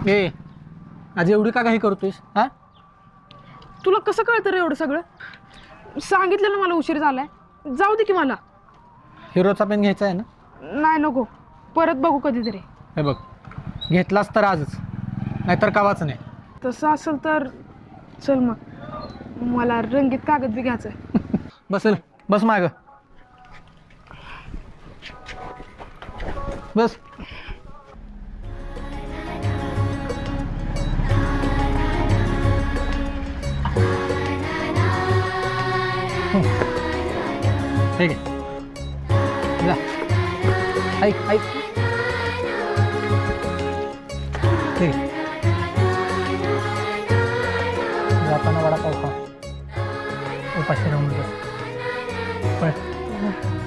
ए आज एवढी का काही करतोयस हा? तुला कसं कळतं रे एवढं सगळं? सांगितलं ना मला उशीर झालाय, जाऊ दे की मला. हिरोचा पेन घ्यायचा आहे ना? नाही नको, परत बघू कधीतरी. हे बघ, घेतलास तर आजच, नाहीतर कावाच नाही. तसं असेल तर चल मग, मला रंगीत कागद बी घ्यायचं आहे. बसेल बस माग बस. ठीक आहे, जा. ऐक ऐक, ठीक आहे. जाताना वडापाव खा, उपाशी राहून बस. पळ.